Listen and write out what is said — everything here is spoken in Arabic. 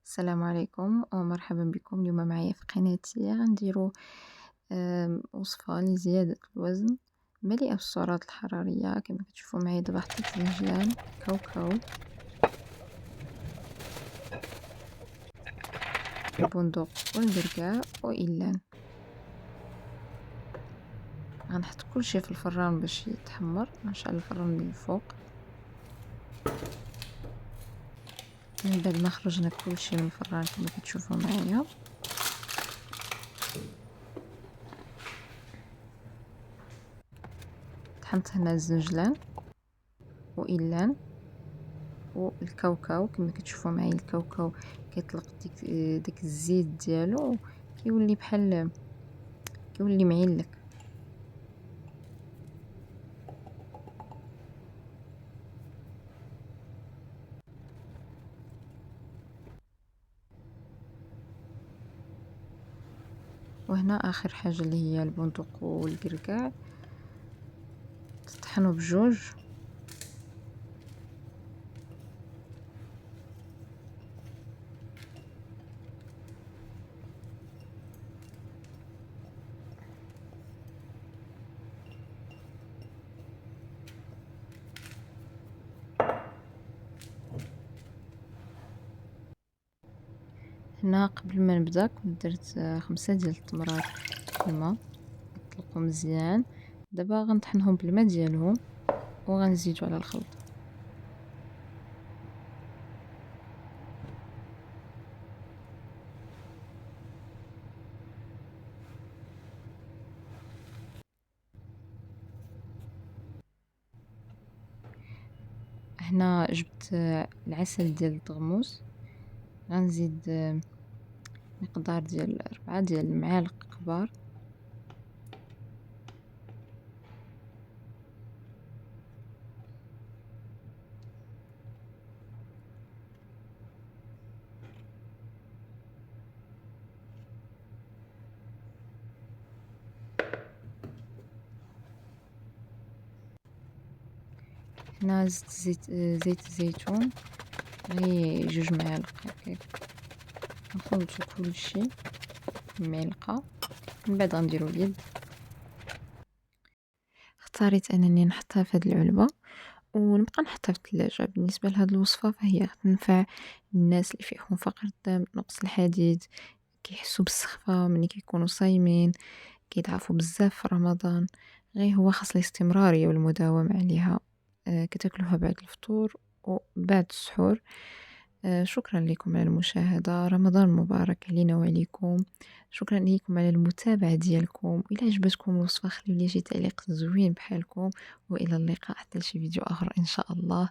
السلام عليكم ومرحبا بكم. اليوم معايا في قناتي غنديرو وصفة لزيادة الوزن مليئة بالسعرات الحرارية. كما كتشوفوا معايا دابا حطيت النجلان، كاوكاو، البندق والكركاع وإلان. غنحط كلشي في الفران باش يتحمر. غنشعل الفران من الفوق. من بعد ما خرجنا كلشي من الفران كما كتشوفوا معايا طحنت هنا الزنجلان وإلان والكاوكاو. كما كتشوفوا معايا الكاوكاو كيطلق داك الزيت ديالو، كيولي بحال كيولي معلك. وهنا اخر حاجه اللي هي البندق والكركاع تطحنوا بجوج. هنا قبل ما نبدا كنت درت 5 ديال التمرات في الماء يطلقوا مزيان. دابا غنطحنهم بالماء ديالهم وغنزيدو على الخلط. هنا جبت العسل ديال الطغموس، غنزيد مقدار ديال 4 ديال المعالق كبار. هنا زدت زيت الزيتون غير 2 معالق هكاك. نخلطو كلشي بمعلقه. من بعد غنديرو اليد. اختاريت انني نحطها في هاد العلبه ونبقى نحطها في الثلاجة. بالنسبة لهاد الوصفة فهي تنفع الناس اللي فيهم فقر الدم، نقص الحديد، كيحسوا بالسخفة ملي كيكونوا صايمين، كيضعفوا بزاف في رمضان. غير هو خاص الاستمرارية والمداومة عليها. كتاكلوها بعد الفطور وبعد السحور. شكرا لكم على المشاهدة. رمضان مبارك علينا وعليكم. شكرا لكم على المتابعة ديالكم. إلا عجبتكم الوصفة خليو لي شي تعليق زوين بحالكم، وإلى اللقاء حتى لشي فيديو آخر إن شاء الله.